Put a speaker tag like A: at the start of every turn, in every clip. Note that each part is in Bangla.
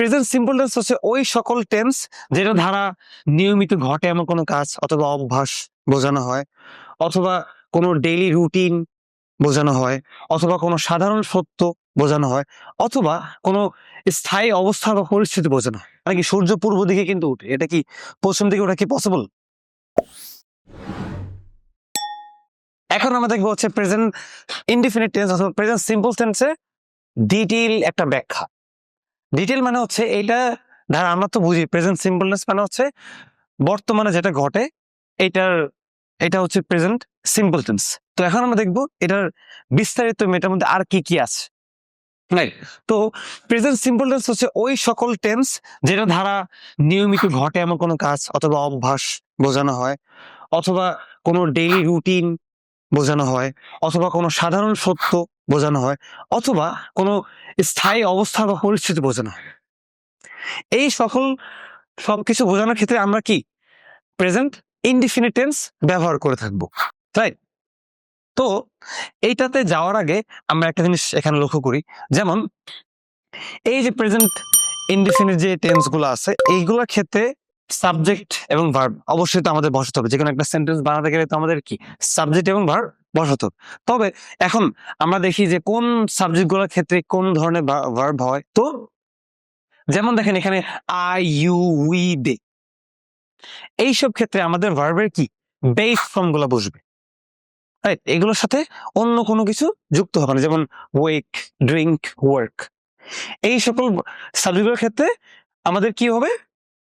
A: প্রেজেন্ট সিম্পল টেন্স হচ্ছে ওই সকল টেন্স যেটা দ্বারা নিয়মিত ঘটে এমন কোনো কাজ অথবা অভ্যাস বোঝানো হয়, অথবা কোনো ডেইলি রুটিন বোঝানো হয়, অথবা কোনো সাধারণ সত্য বোঝানো হয়, অথবা কোনো স্থায়ী অবস্থা বা পরিস্থিতি বোঝানো হয়। মানে কি সূর্য পূর্ব দিকে কিন্তু উঠে, এটা কি পশ্চিম দিকে ওঠা কি পসিবল? এখন আমরা দেখবো হচ্ছে প্রেজেন্ট ইনডিফিনিট টেন্স অথবা প্রেজেন্ট সিম্পল টেন্সের ডিটেইল একটা ব্যাখ্যা। ডিটেইল মানে হচ্ছে এইটা ধারা আমরা তো বুঝি প্রেজেন্ট সিম্পলনেস মানে হচ্ছে বর্তমানে যেটা ঘটে এটা হচ্ছে প্রেজেন্ট সিম্পল টেন্স। তো এখন আমরা দেখবো এটার বিস্তারিত এটার মধ্যে আর কি কি আছে। রাইট, তো প্রেজেন্ট সিম্পল টেন্স হচ্ছে ওই সকল টেন্স যেটা দ্বারা নিয়মিত ঘটে এমন কোনো কাজ অথবা অভ্যাস বোঝানো হয়, অথবা কোনো ডেইলি রুটিন বোঝানো হয়, অথবা কোনো সাধারণ সত্য বোঝানো হয়, অথবা কোনো স্থায়ী অবস্থা বা পরিস্থিতি বোঝানো হয়। এই সকল সবকিছু বোঝানোর ক্ষেত্রে আমরা কি প্রেজেন্ট ইনডিফিনিট টেন্স ব্যবহার করে থাকবো। রাইট, তো এইটাতে যাওয়ার আগে আমরা একটা জিনিস এখানে লক্ষ্য করি, যেমন এই যে প্রেজেন্ট ইনডিফিনিট যে টেন্স গুলো আছে এইগুলোর ক্ষেত্রে সাবজেক্ট এবং ভার্ব অবশ্যই তো আমাদের বসাতে হবে। যে কোনো একটা সেন্টেন্স বানাতে গেলে তো আমাদের কি সাবজেক্ট এবং ভার্ব বসাতে হবে। তবে এখন আমরা দেখি যে কোন সাবজেক্ট গুলোর ক্ষেত্রে কোন ধরনের ভার্ব হয়। তো যেমন দেখেন এখানে আই, ইউ, উই, দে, এইসব ক্ষেত্রে আমাদের ভার্বের কি বেস ফর্ম গুলো বসবে। রাইট, এগুলোর সাথে অন্য কোনো কিছু যুক্ত হবে না, যেমন ওয়েক, ড্রিঙ্ক, ওয়ার্ক। এই সকল সাবজেক্টের ক্ষেত্রে আমাদের কি হবে,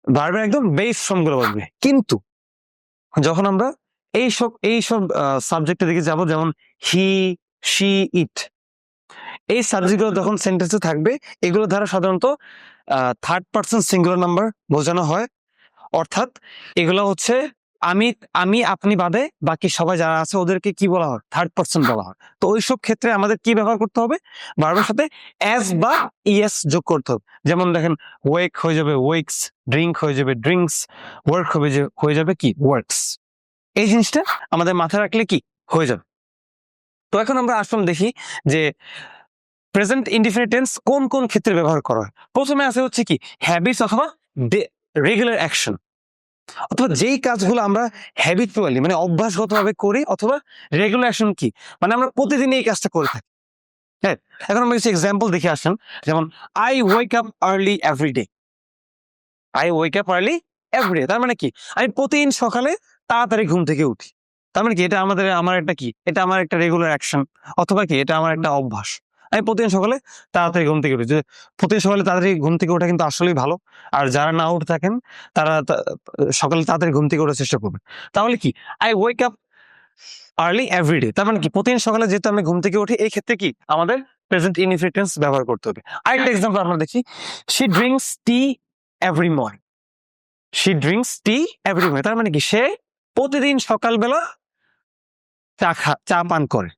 A: ভার্বের একদম বেস ফর্ম গুলো বসবে। কিন্তু যখন আমরা এইসব সাবজেক্টের দিকে যাব, যেমন হি, শি, ইট, এই সাবজেক্টগুলো যখন সেন্টেন্সে থাকবে এগুলো দ্বারা সাধারণত থার্ড পারসন সিঙ্গুলার নাম্বার বোঝানো হয়। অর্থাৎ এগুলো হচ্ছে আমি আমি আপনি বাদে বাকি সবাই যারা আছে ওদেরকে কি বলা হয়, থার্ড পারসন বলা হয়। তো ওইসব ক্ষেত্রে আমাদের কি ব্যবহার করতে হবে, ভার্বের সাথে এস বা ইএস যোগ করতে হবে। যেমন দেখেন ওয়েক হয়ে যাবে ওয়েকস, ড্রিঙ্ক হয়ে যাবে ড্রিঙ্কস, ওয়ার্ক হয়ে যাবে কি ওয়ার্কস। এই জিনিসটা আমাদের মাথায় রাখলে কি হয়ে যাবে। তো এখন আমরা আসলে দেখি যে প্রেজেন্ট ইনডিফিনিট টেন্স কোন কোন ক্ষেত্রে ব্যবহার করা হয়। প্রথমে আছে হচ্ছে কি হ্যাবিটস অথবা রেগুলার অ্যাকশন, অথবা যেই কাজগুলো আমরা হ্যাবিচুয়ালি মানে অভ্যাসগতভাবে করি, অথবা রেগুলার অ্যাকশন কি মানে আমরা প্রতিদিন এই কাজটা করে থাকি। হ্যাঁ, এখন আমরা কিছু এক্সাম্পল দেখে আসেন। যেমন I wake up early every day, I wake up early every day তার মানে কি আমি প্রতিদিন সকালে তাড়াতাড়ি ঘুম থেকে উঠি। তার মানে কি এটা আমার একটা কি এটা আমার একটা রেগুলার অ্যাকশন, অথবা কি এটা আমার একটা অভ্যাস। আমি প্রতিদিন সকালে তাড়াতাড়ি ঘুম থেকে উঠি। যে প্রতিদিন সকালে তাড়াতাড়ি ঘুম থেকে ওঠা কিন্তু আসলেই ভালো। আর যারা না উঠে থাকেন তারা সকালে তাড়াতাড়ি ঘুম থেকে ওঠার চেষ্টা করবেন। তাহলে কি I wake up early every day তার মানে কি প্রতিদিন সকালে যেহেতু আমি ঘুম থেকে উঠি, এই ক্ষেত্রে কি আমাদের প্রেজেন্ট ইনডিফিনিট টেন্স ব্যবহার করতে হবে। আরেকটা এক্সাম্পল আমরা দেখি, she drinks T every morning, she drinks T every morning তার মানে কি সে প্রতিদিন সকালবেলা চা পান করে।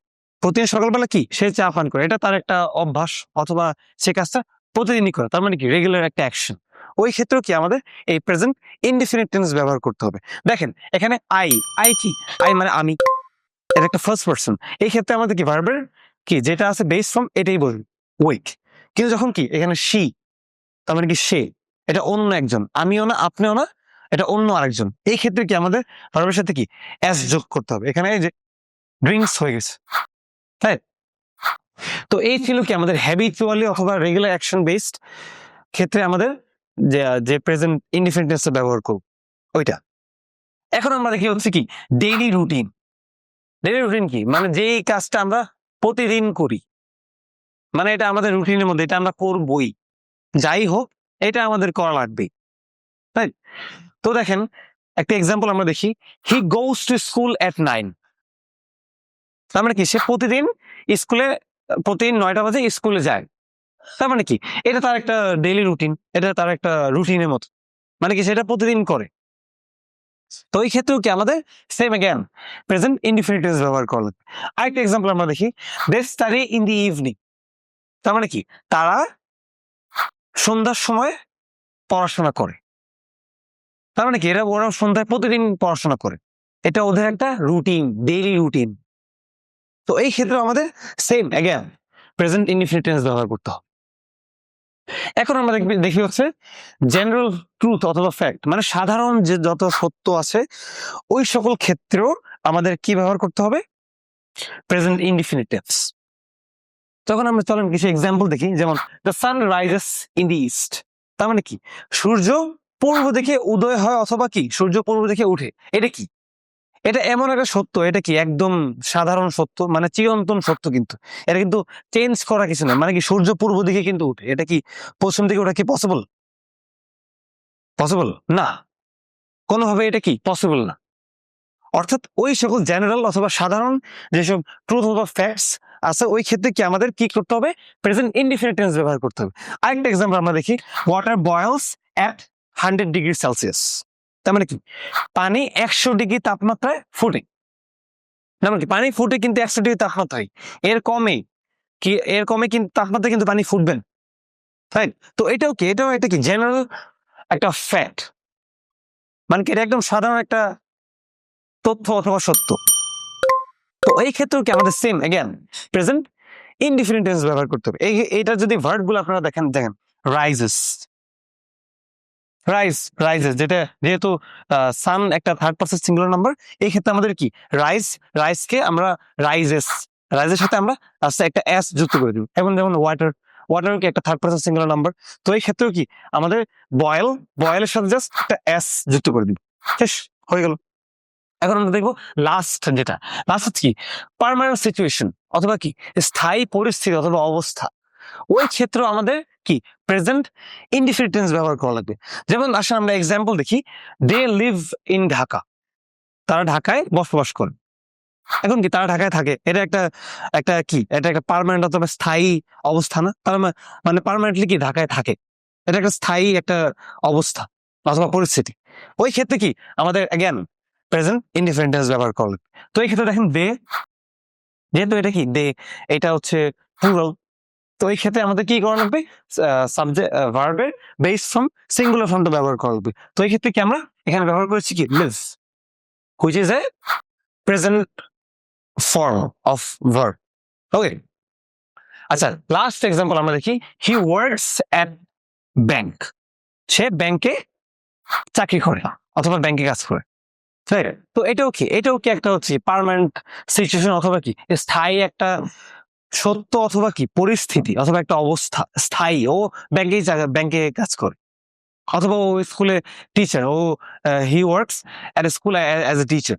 A: প্রতিদিন সকালবেলা কি সে চা পান করে, এটা তার একটা অভ্যাস, অথবা সে কাজটা প্রতিদিনই করে, তার মানে কি রেগুলার একটা অ্যাকশন। ওই ক্ষেত্রেও কি আমাদের এই প্রেজেন্ট ইনডিফিনিট টেন্স ব্যবহার করতে হবে। দেখেন এখানে আই কি আই মানে আমি, এটা একটা ফার্স্ট পারসন। এই ক্ষেত্রে আমাদের কি ভার্বের কি যেটা আছে বেস ফর্ম এটাই বলবি ওয়েক। কিন্তু যখন কি এখানে শি তার মানে কি সে, এটা অন্য একজন, আমিও না আপনিও না, এটা অন্য আরেকজন। এই ক্ষেত্রে কি আমাদের ভার্বের সাথে কি এস যোগ করতে হবে। এখানে এই যে ড্রিঙ্কস হয়ে গেছে। তাই তো এই ছিল কি আমাদের হ্যাবিচুয়ালি অথবা রেগুলার অ্যাকশন বেসড ক্ষেত্রে আমাদের যে প্রেজেন্ট ইনডিফিনিট টেন্স ব্যবহার করব ওইটা। এখন আমরা দেখি হচ্ছে কি ডেইলি রুটিন। ডেইলি রুটিন কি মানে যেই কাজটা আমরা প্রতিদিন করি, মানে এটা আমাদের রুটিনের মধ্যে, এটা আমরা করবই, যাই হোক এটা আমাদের করা লাগবে। তাই তো দেখেন একটা এক্সাম্পল আমরা দেখি, হি গোস টু স্কুল এট 9, তার মানে কি সে প্রতিদিন স্কুলে প্রতিদিন 9টা বাজে স্কুলে যায়। তার মানে কি এটা তার একটা ডেইলি রুটিন, এটা তার একটা রুটিনের মতো, মানে কি সেটা প্রতিদিন করে। তো এই ক্ষেত্রেও কি আমাদের same again present indefinite tense ব্যবহার করলেন। আরেকটা এক্সাম্পল আমরা দেখি, they study in the evening, তার মানে কি তারা সন্ধ্যার সময় পড়াশোনা করে। তার মানে কি ওরা সন্ধ্যায় প্রতিদিন পড়াশোনা করে, এটা ওদের একটা রুটিন, ডেইলি রুটিন। তো এই ক্ষেত্রে আমাদের same again present indefinite tense ব্যবহার করতে হবে। এখন আমরা দেখি হচ্ছে জেনারেল ট্রুথ অথবা ফ্যাক্ট, মানে সাধারণ যে যত সত্য আছে ওই সকল ক্ষেত্রেও আমাদের কি ব্যবহার করতে হবে? Present indefinite tense. তখন আমরা চলেন কিছু এক্সাম্পল দেখি, যেমন the sun rises in the east, তার মানে কি সূর্য পূর্ব দিকে উদয় হয় অথবা কি সূর্য পূর্ব দিকে উঠে। এটা কি? এটা এমন একটা সত্য, এটা কি একদম সাধারণ সত্য, মানে চিরন্তন সত্য, কিন্তু এটা কিন্তু চেঞ্জ করা কিছু না। মানে কি সূর্য পূর্ব দিকে কিন্তু উঠে, এটা কি পশ্চিম দিকে ওঠা কি পসিবল? পসিবল না, কোনোভাবে এটা কি পসিবল না। অর্থাৎ ওই সকল জেনারেল অথবা সাধারণ যেসব ট্রুথ অথবা ফ্যাক্টস আছে ওই ক্ষেত্রে কি আমাদের কি করতে হবে? প্রেজেন্ট ইনডিফিনিট টেন্স ব্যবহার করতে হবে। আরেকটা এক্সাম্পল আমরা দেখি, ওয়াটার বয়েলস অ্যাট 100 ডিগ্রি সেলসিয়াস, তার মানে কি পানি 100 ডিগ্রি তাপমাত্রায় ফুটে। তার মানে কি পানি ফুটে কিন্তু 100 ডিগ্রি তাপমাত্রায়, এর কমে কিন্তু তাপমাত্রা কিন্তু পানি ফুটবে না, রাইট? তো এটাও কি, এটা কি জেনারেল একটা ফ্যাক্ট, মানে কি এটা একদম সাধারণ একটা তথ্য অথবা সত্য। তো এই ক্ষেত্রেও কি আমাদের same again present indefinite tense ব্যবহার করতে হবে। এইটা যদি ভার্ব গুলো আপনারা দেখেন রাইজেস, রাইজেস, যেটা যেহেতু সান একটা থার্ড পারসন সিঙ্গুলার নাম্বার, এই ক্ষেত্রে আমাদের কি রাইজকে আমরা রাইজের সাথে আমরা একটা এস যুক্ত করে দিব। এবং যেমন ওয়াটার কি একটা থার্ড পারসন সিঙ্গুলার নাম্বার, তো এই ক্ষেত্রেও কি আমাদের বয়েলের সাথে জাস্ট একটা এস যুক্ত করে দিব, শেষ হয়ে গেল। এখন আমরা দেখবো লাস্ট কি পার্মানেন্ট সিচুয়েশন অথবা কি স্থায়ী পরিস্থিতি অথবা অবস্থা, ওই ক্ষেত্রে আমাদের কি প্রেজেন্ট ইনডিফিনিট টেন্স ব্যবহার করা লাগবে। যেমন আসলে আমরা এক্সাম্পল দেখি, দে লিভ ইন ঢাকা, তারা ঢাকায় বসবাস করে। এখন কি তারা ঢাকায় থাকে, এটা একটা পার্মানেন্ট অথবা স্থায়ী অবস্থা না? তার মানে পার্মানেন্টলি কি ঢাকায় থাকে, এটা একটা স্থায়ী একটা অবস্থা অথবা পরিস্থিতি। ওই ক্ষেত্রে কি আমাদের অ্যাগেন প্রেজেন্ট ইনডিফিনিট টেন্স ব্যবহার করলে। তো এই ক্ষেত্রে দেখেন যেহেতু এটা কি এটা হচ্ছে প্লুরাল, তো এই ক্ষেত্রে আমাদের কি করা লাগবে? সাবজেক্ট ভার্বের বেস ফ্রম সিঙ্গুলার ফর্মটা ব্যবহার করা লাগবে। তো এই ক্ষেত্রে কি আমরা এখানে ব্যবহার করেছি কি live, which is a present form of verb. Okay, আচ্ছা লাস্ট এক্সাম্পল আমরা দেখি, হি ওয়ার্কস অ্যাট ব্যাংক, সে ব্যাংকে চাকরি করে অথবা ব্যাংকে কাজ করে। তো এটাও কি একটা হচ্ছে পার্মানেন্ট সিচুয়েশন অথবা কি স্থায়ী একটা সত্য অথবা কি পরিস্থিতি অথবা একটা অবস্থা, স্থায়ী। ও ব্যাংকে কাজ করে অথবা ও স্কুলে teacher, he works at school as a teacher.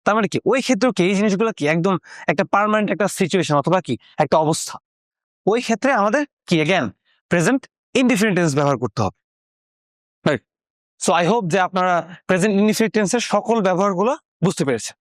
A: তার মানে কি ওই ক্ষেত্রেও কি এই জিনিসগুলো কি একদম একটা পার্মানেন্ট একটা সিচুয়েশন অথবা কি একটা অবস্থা, ওই ক্ষেত্রে আমাদের কি অ্যাগেন প্রেজেন্ট ইনডিফিনিট টেন্স ব্যবহার করতে হবে, রাইট? সো আই হোপ যে আপনারা প্রেজেন্ট ইনডিফিনিট টেন্সের সকল ব্যবহারগুলো বুঝতে পেরেছেন।